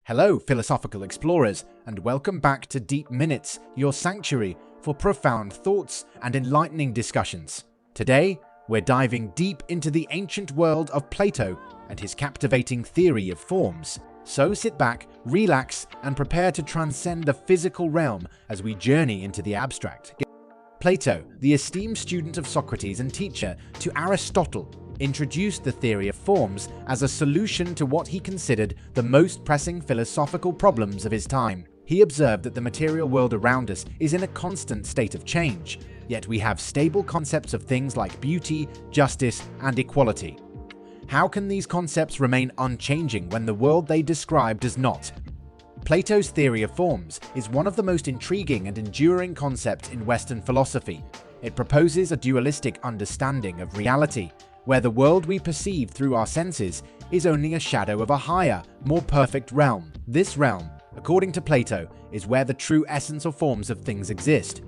Hello, philosophical explorers, and welcome back to Deep Minutes, your sanctuary for profound thoughts and enlightening discussions. Today, we're diving deep into the ancient world of Plato and his captivating theory of forms. So sit back, relax, and prepare to transcend the physical realm as we journey into the abstract. Plato, the esteemed student of Socrates and teacher to Aristotle, introduced the theory of forms as a solution to what he considered the most pressing philosophical problems of his time. He observed that the material world around us is in a constant state of change, yet we have stable concepts of things like beauty, justice, and equality. How can these concepts remain unchanging when the world they describe does not? Plato's theory of forms is one of the most intriguing and enduring concepts in Western philosophy. It proposes a dualistic understanding of reality, where the world we perceive through our senses is only a shadow of a higher, more perfect realm. This realm, according to Plato, is where the true essence or forms of things exist.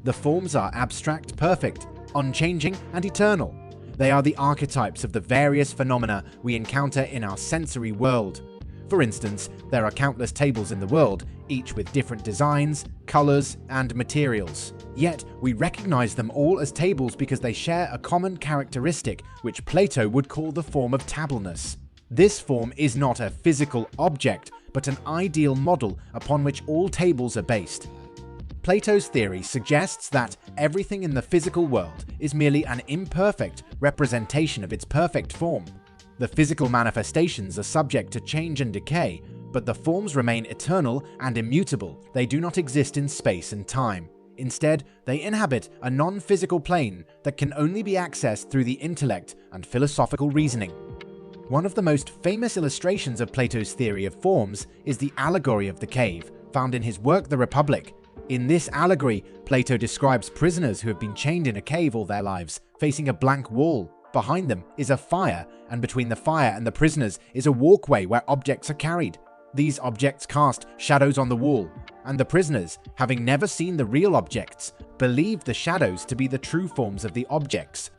The forms are abstract, perfect, unchanging, and eternal. They are the archetypes of the various phenomena we encounter in our sensory world. For instance, there are countless tables in the world, each with different designs, colors, and materials. Yet, we recognize them all as tables because they share a common characteristic which Plato would call the form of tableness. This form is not a physical object, but an ideal model upon which all tables are based. Plato's theory suggests that everything in the physical world is merely an imperfect representation of its perfect form. The physical manifestations are subject to change and decay, but the forms remain eternal and immutable. They do not exist in space and time. Instead, they inhabit a non-physical plane that can only be accessed through the intellect and philosophical reasoning. One of the most famous illustrations of Plato's theory of forms is the allegory of the cave, found in his work The Republic. In this allegory, Plato describes prisoners who have been chained in a cave all their lives, facing a blank wall. Behind them is a fire, and between the fire and the prisoners is a walkway where objects are carried. These objects cast shadows on the wall, and the prisoners, having never seen the real objects, believe the shadows to be the true forms of the objects.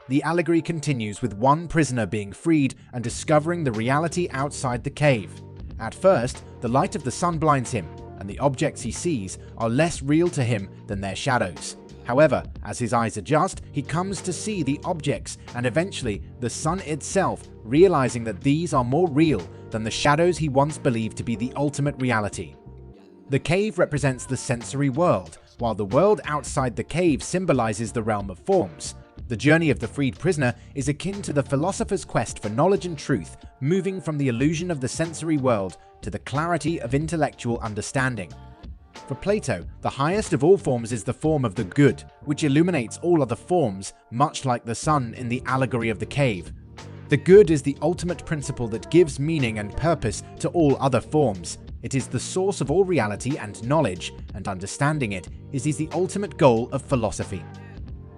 The allegory continues with one prisoner being freed and discovering the reality outside the cave. At first, the light of the sun blinds him, and the objects he sees are less real to him than their shadows. However, as his eyes adjust, he comes to see the objects and eventually the sun itself, realizing that these are more real than the shadows he once believed to be the ultimate reality. The cave represents the sensory world, while the world outside the cave symbolizes the realm of forms. The journey of the freed prisoner is akin to the philosopher's quest for knowledge and truth, moving from the illusion of the sensory world to the clarity of intellectual understanding. For Plato, the highest of all forms is the form of the good, which illuminates all other forms, much like the sun in the allegory of the cave. The good is the ultimate principle that gives meaning and purpose to all other forms. It is the source of all reality and knowledge, and understanding it is the ultimate goal of philosophy.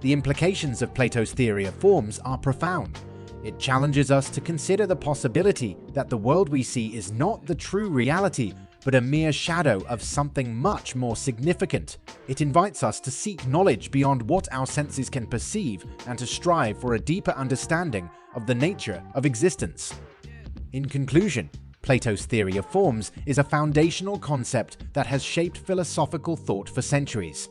The implications of Plato's theory of forms are profound. It challenges us to consider the possibility that the world we see is not the true reality, but a mere shadow of something much more significant. It invites us to seek knowledge beyond what our senses can perceive and to strive for a deeper understanding of the nature of existence. In conclusion, Plato's theory of forms is a foundational concept that has shaped philosophical thought for centuries.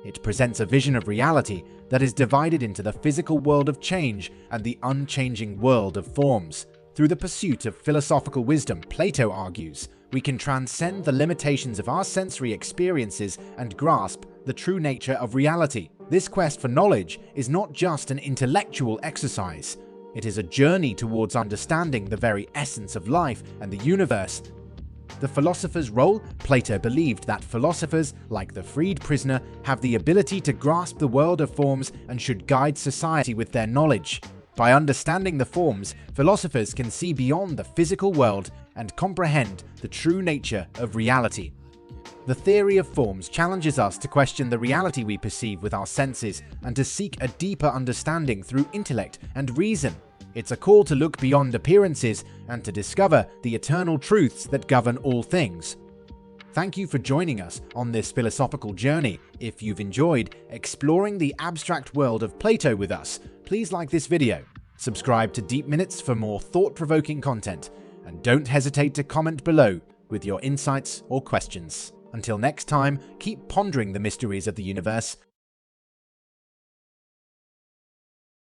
It presents a vision of reality that is divided into the physical world of change and the unchanging world of forms. Through the pursuit of philosophical wisdom, Plato argues, we can transcend the limitations of our sensory experiences and grasp the true nature of reality. This quest for knowledge is not just an intellectual exercise. It is a journey towards understanding the very essence of life and the universe. The philosopher's role? Plato believed that philosophers, like the freed prisoner, have the ability to grasp the world of forms and should guide society with their knowledge. By understanding the forms, philosophers can see beyond the physical world and comprehend the true nature of reality. The theory of forms challenges us to question the reality we perceive with our senses and to seek a deeper understanding through intellect and reason. It's a call to look beyond appearances and to discover the eternal truths that govern all things. Thank you for joining us on this philosophical journey. If you've enjoyed exploring the abstract world of Plato with us, please like this video, subscribe to Deep Minutes for more thought-provoking content, and don't hesitate to comment below with your insights or questions. Until next time, keep pondering the mysteries of the universe